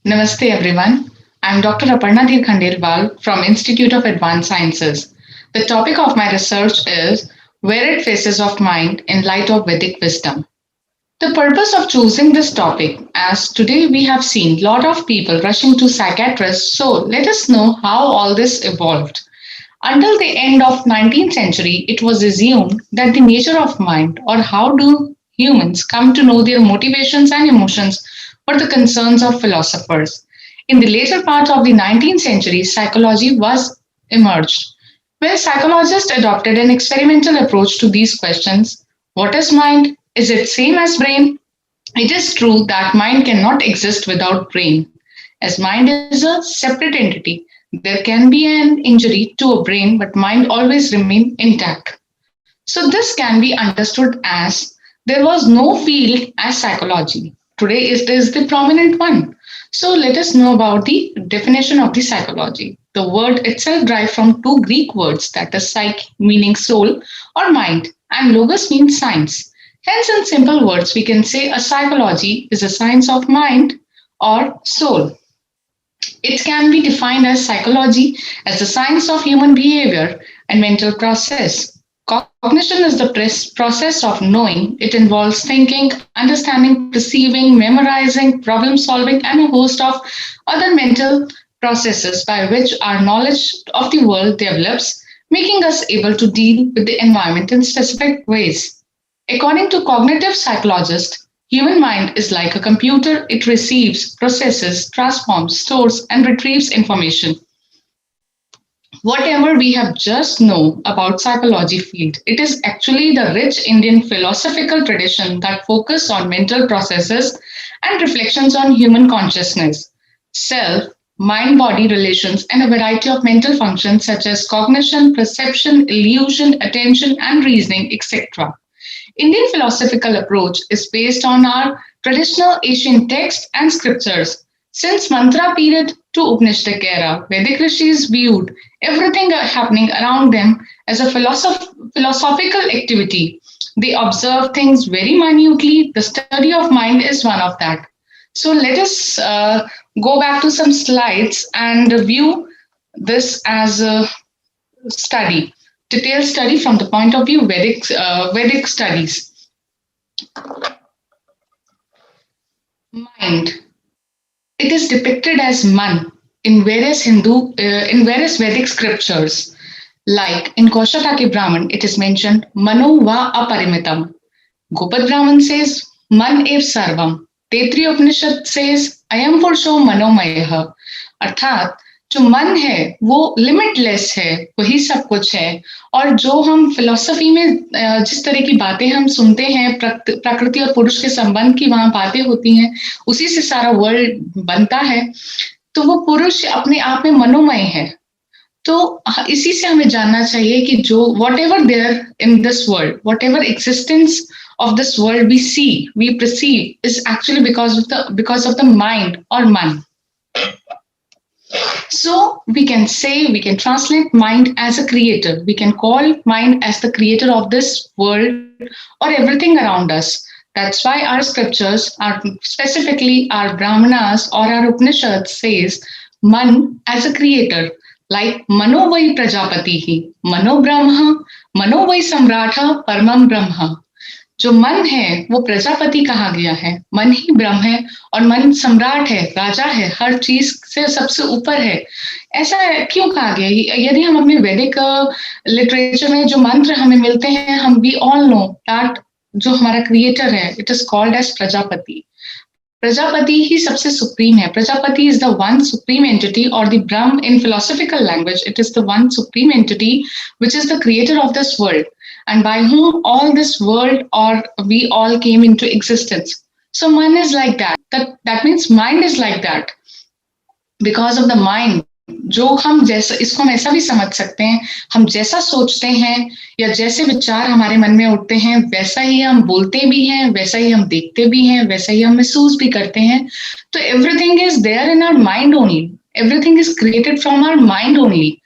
Namaste everyone. I'm Dr. Aparna Dhir Khandelwal from Institute of Advanced Sciences. The topic of my research is Varied Faces of Mind in Light of Vedic Wisdom. The purpose of choosing this topic, as today we have seen lot of people rushing to psychiatrists, so let us know how all this evolved. Until the end of 19th century, it was assumed that the nature of mind or how do humans come to know their motivations and emotions were the concerns of philosophers. In the later part of the 19th century, psychology was emerged. When psychologists adopted an experimental approach to these questions, what is mind? Is it same as brain? It is true that mind cannot exist without brain, as mind is a separate entity. There can be an injury to a brain, but mind always remain intact. So this can be understood as there was no field as psychology. Today it is the prominent one. So let us know about the definition of the psychology. The word itself derived from two Greek words, that is psyche meaning soul or mind and logos means science. Hence in simple words we can say a psychology is a science of mind or soul. It can be defined as psychology as the science of human behavior and mental process. Cognition is the process of knowing. It involves thinking, understanding, perceiving, memorizing, problem solving, and a host of other mental processes by which our knowledge of the world develops, making us able to deal with the environment in specific ways. According to cognitive psychologists, human mind is like a computer. It receives, processes, transforms, stores, and retrieves information. Whatever we have just know about psychology field, it is actually the rich Indian philosophical tradition that focus on mental processes and reflections on human consciousness, self, mind body relations, and a variety of mental functions such as cognition, perception, illusion, attention, and reasoning, etc. Indian philosophical approach is based on our traditional Asian texts and scriptures. Since Mantra period to Upanishadic era, Vedic rishis viewed everything happening around them as a philosophical activity. They observe things very minutely. The study of mind is one of that. So let us go back to some slides and view this as a study, detailed study from the point of view Vedic studies. Mind. It is depicted as man in various Vedic scriptures. Like in Kaushakaki Brahman, it is mentioned Mano va aparimitam. Gopad Brahman says Man ev sarvam. Taittiriya Upanishad says Ayam Purusho Manomaya. अर्थात जो मन है वो limitless है, वही सब कुछ है। और जो हम फिलोसफी में जिस तरह की बातें हम सुनते हैं, प्रकृति और पुरुष के संबंध की वहां बातें होती हैं, उसी से सारा वर्ल्ड बनता है। तो वो पुरुष अपने आप में मनोमय है। तो इसी से हमें जानना चाहिए कि जो whatever there in this world, whatever existence of this world we see, we perceive is actually because of the mind or man. So we can say, we can translate mind as a creator. We can call mind as the creator of this world or everything around us. That's why our scriptures are specifically our Brahmanas or our Upanishads says man as a creator. Like Mano vai Prajapati, Mano Brahma, Mano vai Samratha, Paramam Brahma. जो मन है वो प्रजापति कहा गया है, मन ही ब्रह्म है और मन सम्राट है, राजा है, हर चीज से सबसे ऊपर है। ऐसा क्यों कहा गया? यदि हम अपने वैदिक लिटरेचर में जो मंत्र हमें मिलते हैं, हम वी ऑल नो दैट जो हमारा क्रिएटर है, it is called as Prajapati. Prajapati ही सबसे सुप्रीम है। Prajapati is the one supreme entity और the Brahman in philosophical language, it is the one supreme entity which is the creator of this world and by whom all this world or we all came into existence. So man is like that. That means mind is like that. Because of the mind, जो हम जैसा, इसको हम ऐसा भी समझ सकते हैं, हम जैसा सोचते हैं या जैसे विचार हमारे मन में उठते हैं, वैसा ही हम बोलते भी हैं, वैसा ही हम देखते भी हैं, वैसा ही हम महसूस भी करते हैं। तो everything is there in our mind only. Everything is created from our mind only.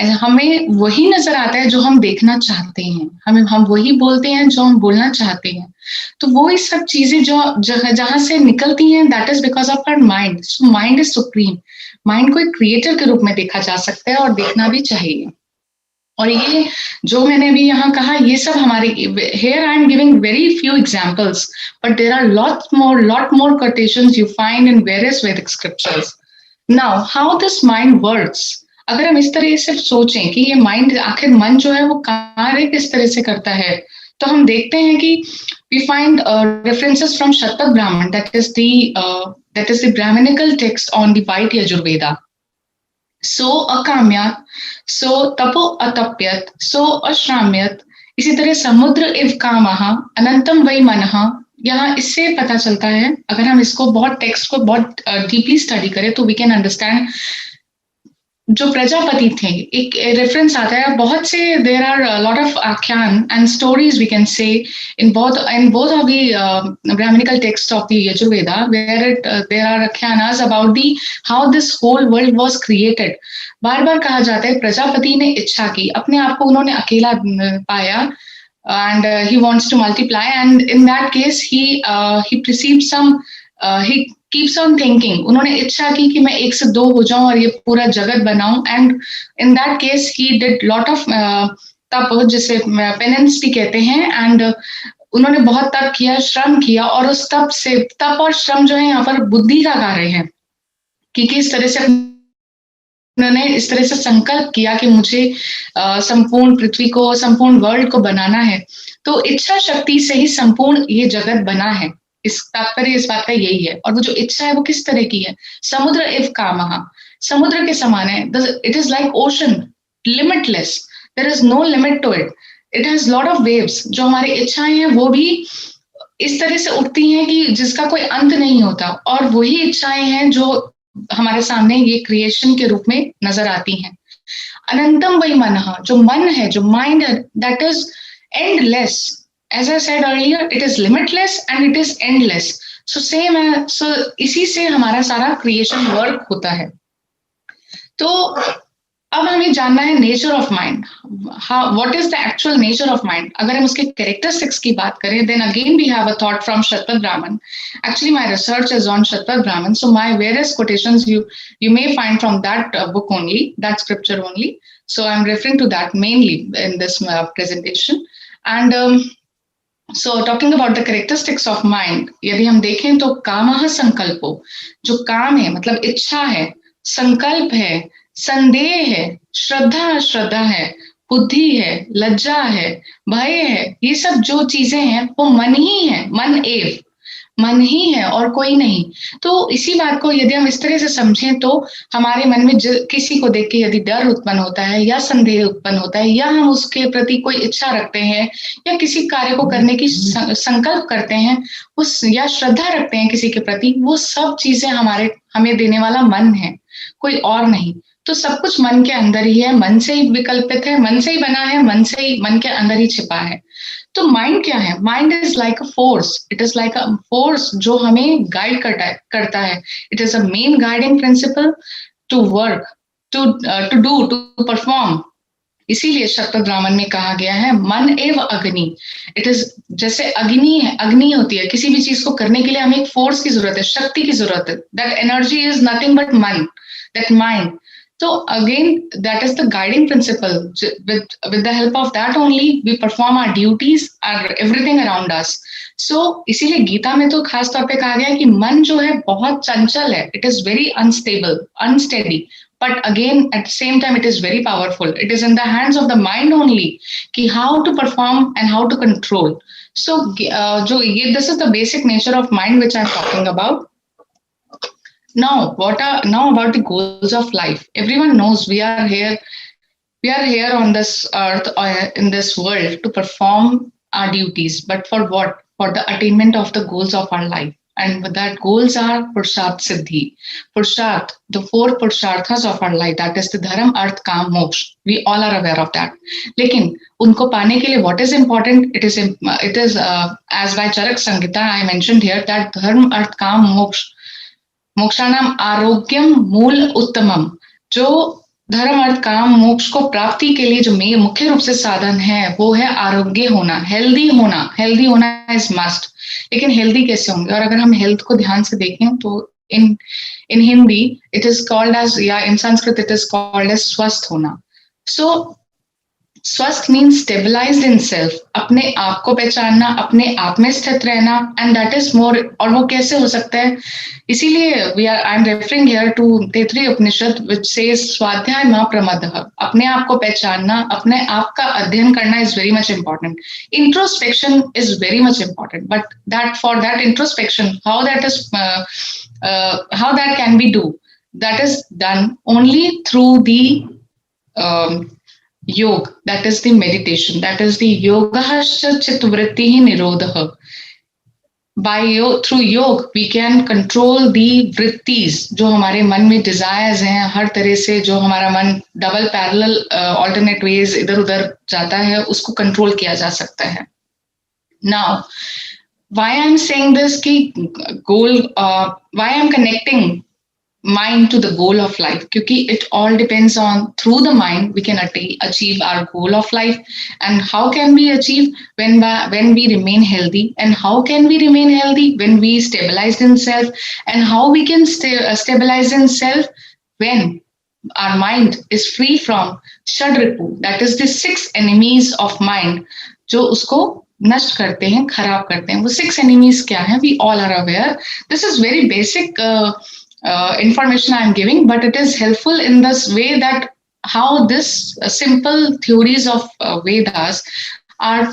हमें वही नजर आता है जो हम देखना चाहते हैं, हम वही बोलते हैं जो हम बोलना चाहते हैं। तो वो ही सब चीजें जो जहां से निकलती हैं, that is because of our mind. So mind is supreme. Mind को एक क्रिएटर के रूप में देखा जा सकता है और देखना भी चाहिए। और ये जो मैंने अभी यहाँ कहा, ये सब हमारे, here I am giving very few examples, but there are lot more quotations you find in various Vedic scriptures. Now, how this mind works, अगर हम इस तरह से सोचें कि ये माइंड, आखिर मन जो है वो कार्य किस तरह से करता है, तो हम देखते हैं कि we find references from Shatpat Brahman, that is the Brahminical text on the White Yajurveda. सो अकाम्यात, सो तपो अतप्यत, सो अश्राम्यत। इसी तरह समुद्र इव कामः अनंतम वै मनः। यहाँ इससे पता चलता है, अगर हम इसको बहुत टेक्स्ट को बहुत डीपली स्टडी करें तो वी कैन अंडरस्टैंड। जो प्रजापति थे, एक रेफरेंस आता है, बहुत से there are lot of akhyana and stories we can say in both of the brahmanical text of the Yajurveda, where it there are akhyanas about the how this whole world was created. बार बार कहा जाता है प्रजापति ने इच्छा की, अपने आप को उन्होंने अकेला पाया, and he wants to multiply, and in that case he perceived some, he keeps on thinking, उन्होंने इच्छा की कि मैं एक से दो हो जाऊं और ये पूरा जगत बनाऊं, and in that case he did lot of तप, जिसे पेनेंस भी कहते हैं, and उन्होंने बहुत तप किया, श्रम किया, और उस तप और श्रम जो है यहाँ पर बुद्धि का कार्य है कि किस तरह से उन्होंने इस तरह से संकल्प किया कि मुझे संपूर्ण पृथ्वी को, संपूर्ण वर्ल्ड को बनाना है। तो इच्छा शक्ति से ही संपूर्ण ये जगत बना है। इस तात्पर्य इस बात का यही है। और वो जो इच्छा है वो किस तरह की है? समुद्र इव कामः, समुद्र के समान है। It is like ocean, limitless, there is no limit to it, it has lot of waves. जो हमारी इच्छाएं हैं वो भी इस तरह से उठती हैं कि जिसका कोई अंत नहीं होता, और वही इच्छाएं हैं जो हमारे सामने ये क्रिएशन के रूप में नजर आती हैं। अनंतम वही मनः, जो मन है, जो माइंड है, that is endless. As I said earlier, it is limitless and it is endless. So same है, सो इसी से हमारा सारा क्रिएशन वर्क होता है। तो अब हमें जानना है nature of mind, what is the actual nature of mind. अगर हम उसके कैरेक्टरिस्टिक्स की बात करें, then again we have a thought from Shatapatha Brahmana. Actually, my research is on Shatpat Brahman, so my various quotations you may find from that book only, that scripture only. So I'm referring to that mainly in this presentation. And so talking about the characteristics of mind, यदि हम देखें तो कामः संकल्पो, जो काम है मतलब इच्छा है, संकल्प है, संदेह है, श्रद्धा है, बुद्धि है, लज्जा है, भय है, ये सब जो चीजें हैं वो मन ही है, मन ही है और कोई नहीं। तो इसी बात को यदि हम इस तरह से समझें तो हमारे मन में किसी को देख के यदि डर उत्पन्न होता है या संदेह उत्पन्न होता है, या हम उसके प्रति कोई इच्छा रखते हैं या किसी कार्य को करने की संकल्प करते हैं, उस या श्रद्धा रखते हैं किसी के प्रति, वो सब चीजें हमें देने वाला मन है, कोई और नहीं। तो सब कुछ मन के अंदर ही है, मन से ही विकल्पित है, मन से ही बना है, मन के अंदर ही छिपा है। तो माइंड क्या है? Mind is like a force, it is like a force जो हमें गाइड करता है। It is a main guiding principle to work, to do, to perform. इसीलिए शतपथ ब्राह्मण में कहा गया है मन एव अग्नि। इट इज जैसे अग्नि होती है, किसी भी चीज को करने के लिए हमें एक फोर्स की जरूरत है, शक्ति की जरूरत है। That energy is nothing but mann, that mind. So again, that is the guiding principle. With the help of that only we perform our duties, everything around us. So इसीलिए गीता में तो खास तौर पे कहा गया है कि मन जो है बहुत चंचल है. It is very unstable, unsteady. But again, at the same time, it is very powerful. It is in the hands of the mind only कि how to perform and how to control. So this is the basic nature of mind which I am talking about. Now about the goals of life. Everyone knows we are here on this earth or in this world to perform our duties, but for what? For the attainment of the goals of our life. And that goals are Purusharth Siddhi. Purusharth, the four Purusharthas of our life, that is the Dharma, Arth, Kam, Moksha. We all are aware of that. लेकिन उनको पाने के लिए what is important? It is as by Charak Samhita I mentioned here that Dharma, Arth, Kam, Moksha. मोक्षाणाम आरोग्यम मूल उत्तमम। जो धर्म अर्थ काम मोक्ष को प्राप्ति के लिए जो मुख्य रूप से साधन है वो है आरोग्य होना, हेल्दी होना। हेल्दी होना इज मस्ट। लेकिन हेल्दी कैसे होंगे? और अगर हम हेल्थ को ध्यान से देखें तो in in Hindi it is called as, या in Sanskrit it is called as स्वस्थ होना। सो स्वस्थ मीन स्टेबलाइज्ड इन सेल्फ, अपने आप को पहचानना, अपने आप में स्थित रहना, एंड दैट इज मोर। और वो कैसे हो सकता है? इसीलिए we are I am referring here to Taittiriya Upanishad which says स्वाध्याय मा प्रमदः। अपने आप को पहचानना, अपने आप का अध्ययन करना is very much important. Introspection is very much important, but that for that introspection, how that can be do, that is done only through the Yog, that is the meditation, that is the yoga chitvritti nirodha. Through yoga we can control the vrittis, जो हमारे मन में desires हैं, हर तरह से जो हमारा मन double parallel alternate ways इधर उधर जाता है, उसको control किया जा सकता है. Now, why I'm saying this कि goal, why I'm connecting mind to the goal of life, क्योंकि it all depends on through the mind we can achieve our goal of life. And how can we achieve? When we remain healthy. And how can we remain healthy? When we stabilize in self. And how we can stabilize in self? When our mind is free from shadripu, that is the 6 enemies of mind, जो उसको नष्ट करते हैं, खराब करते हैं. वो 6 enemies क्या हैं? We all are aware. This is very basic information I'm giving, but it is helpful in this way that how this simple theories of Vedas are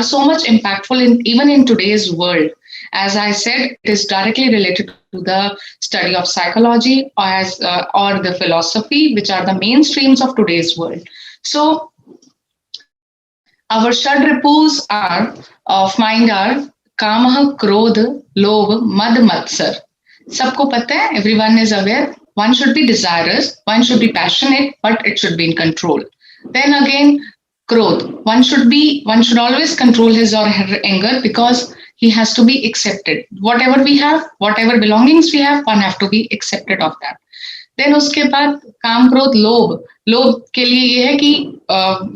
so much impactful even in today's world. As I said, it is directly related to the study of psychology or the philosophy, which are the mainstreams of today's world. So our Shadripus of mind are Kamah, Krodh, Lobh, Mad, Matsar. सबको पता है, everyone is aware. One should be desirous, one should be passionate, but it should be in control. Then again, Krodh. One should always control his or her anger because he has to be accepted. Whatever we have, whatever belongings we have, one have to be accepted of that. Then उसके बाद काम, क्रोध, लोभ. लोभ के लिए ये है कि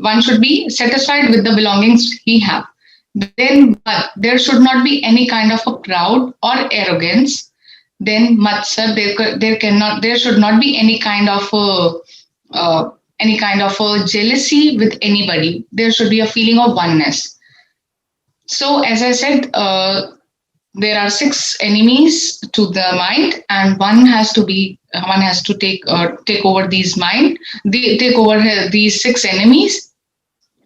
one should be satisfied with the belongings he have. Then but there should not be any kind of a proud or arrogance. Then matsar, there should not be any kind of a jealousy with anybody. There should be a feeling of oneness. So as I said, there are 6 enemies to the mind, and one has to take over these these 6 enemies.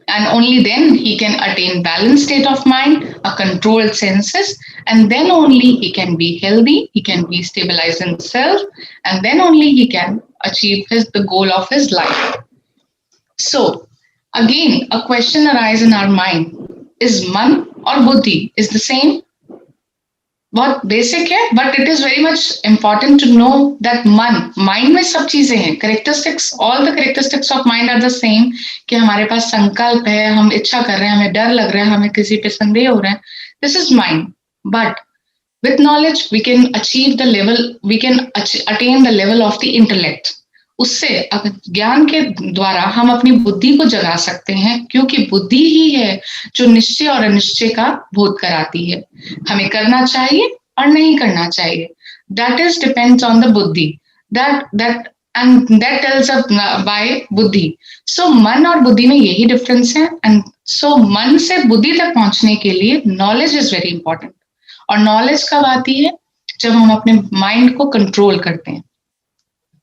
And only then he can attain balanced state of mind, a controlled senses, and then only he can be healthy, he can be stabilized in self, and then only he can achieve the goal of his life. So, again, a question arises in our mind: is man or buddhi is the same? बहुत basic है, but it is very much important to know that mind में सब चीजें हैं. Characteristics, all the characteristics of mind are the same. कि हमारे पास संकल्प है, हम इच्छा कर रहे हैं, हमें डर लग रहा है, हमें किसी पे संदेह हो रहा है, this is mind. But with knowledge we can achieve the level, we can attain the level of the intellect. उससे ज्ञान के द्वारा हम अपनी बुद्धि को जगा सकते हैं, क्योंकि बुद्धि ही है जो निश्चय और अनिश्चय का बोध कराती है. हमें करना चाहिए और नहीं करना चाहिए, that is depends on the बुद्धि. that tells us by बुद्धि. सो मन और बुद्धि में यही डिफरेंस है. एंड सो मन से बुद्धि तक पहुंचने के लिए नॉलेज इज वेरी इंपॉर्टेंट. और नॉलेज कब आती है? जब हम अपने माइंड को कंट्रोल करते हैं.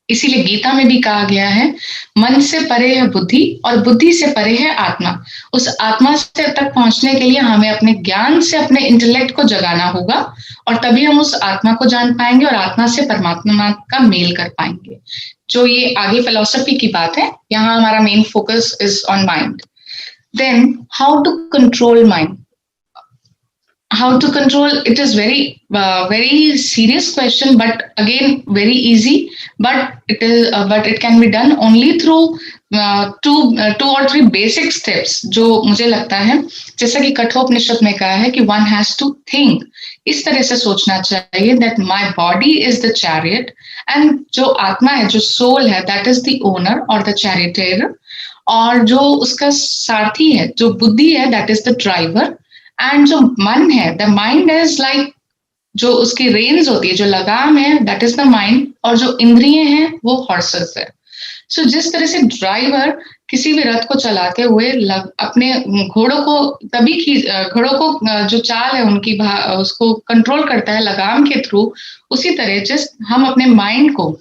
इसीलिए गीता में भी कहा गया है, मन से परे है बुद्धि और बुद्धि से परे है आत्मा. उस आत्मा से तक पहुंचने के लिए हमें अपने ज्ञान से अपने इंटेलेक्ट को जगाना होगा, और तभी हम उस आत्मा को जान पाएंगे और आत्मा से परमात्मा का मेल कर पाएंगे. जो ये आगे फिलॉसफी की बात है, यहाँ हमारा main focus is on mind. Then how to control mind. How to control it is very serious question, but again very easy. But it can be done only through two और three basic steps जो मुझे लगता है, जैसा कि कठोपनिषद में कहा है कि वन हैज टू थिंक, इस तरह से सोचना चाहिए that my body is the chariot and जो आत्मा है, जो सोल है, दैट इज द ओनर और द चैरिटेयर, और जो उसका सारथी है, जो बुद्धि है, that is the driver, and जो मन है, द माइंड इज लाइक, जो उसकी रेंज होती है, जो लगाम है, दैट इज द माइंड, और जो इंद्रिय हैं वो हॉर्सेस है। सो जिस तरह से ड्राइवर किसी भी रथ को चलाते हुए अपने घोड़ों को घोड़ों को जो चाल है उनकी उसको कंट्रोल करता है लगाम के थ्रू, उसी तरह जिस हम अपने माइंड को,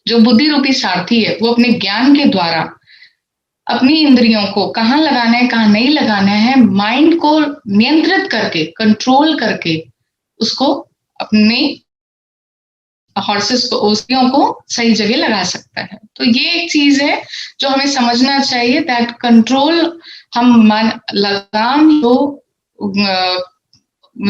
जो बुद्धि रूपी सारथी है, वो अपने ज्ञान के द्वारा अपनी इंद्रियों को कहाँ लगाना है, कहाँ नहीं लगाना है, माइंड को नियंत्रित करके, कंट्रोल करके उसको अपने हॉर्सेस को, उसकियों को सही जगह लगा सकता है। तो ये एक चीज है जो हमें समझना चाहिए, दैट कंट्रोल, हम मन लगाम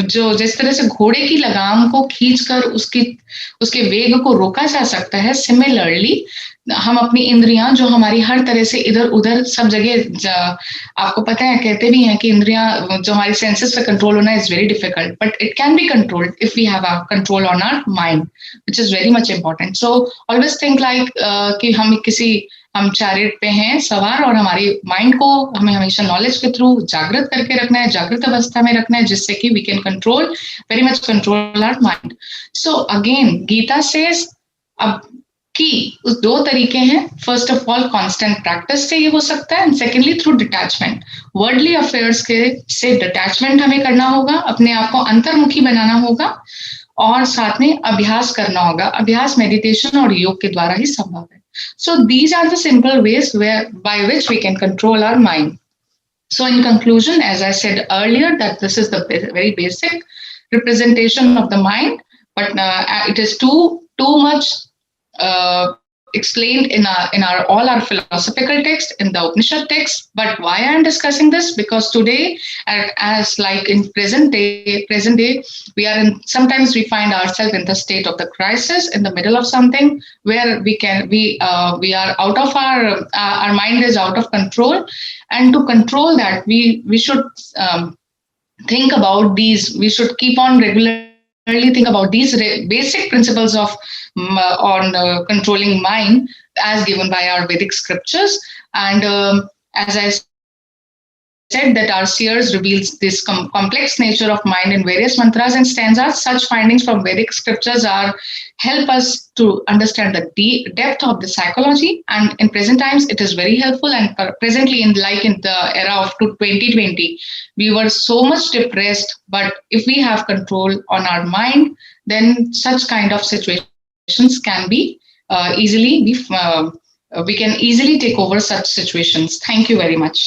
जो जिस तरह से घोड़े की लगाम को खींचकर उसके वेग को रोका जा सकता है, सिमिलरली हम अपनी इंद्रियां, जो हमारी हर तरह से इधर उधर सब जगह, आपको पता है, कहते भी हैं कि इंद्रियां, जो हमारी सेंसेस पे कंट्रोल होना is very difficult, but it can be controlled if we have a control on our mind, which is very much important. So always think like कि हम चैरियट पे हैं सवार, और हमारी माइंड को हमें हमेशा नॉलेज के थ्रू जागृत करके रखना है, जागृत अवस्था में रखना है, जिससे कि we can control, very much control our mind. So again Gita says, अब कि उस दो तरीके हैं, first of all constant practice से ये हो सकता है, and secondly through detachment. Worldly affairs के से डिटैचमेंट हमें करना होगा, अपने आप को अंतर्मुखी बनाना होगा, और साथ में अभ्यास करना होगा। अभ्यास मेडिटेशन और योग के द्वारा ही संभव है। So these are the simple ways by which we can control our mind. So in conclusion, as I said earlier, that this is the very basic representation of the mind, but it is too much explained in our all our philosophical text, in the Upanishad text. But why I am discussing this? Because today, as like in present day, we are in, sometimes we find ourselves in the state of the crisis, in the middle of something where we are out of our mind is out of control, and to control that, we should think about these. We should keep on regularly think about these basic principles of on controlling mind, as given by our Vedic scriptures. And as I said, that our seers reveals this complex nature of mind in various mantras and stanzas. Such findings from Vedic scriptures help us to understand the depth of the psychology. And in present times, it is very helpful. And presently, in the era of 2020, we were so much depressed. But if we have control on our mind, then such kind of situations can be we can easily take over such situations. Thank you very much.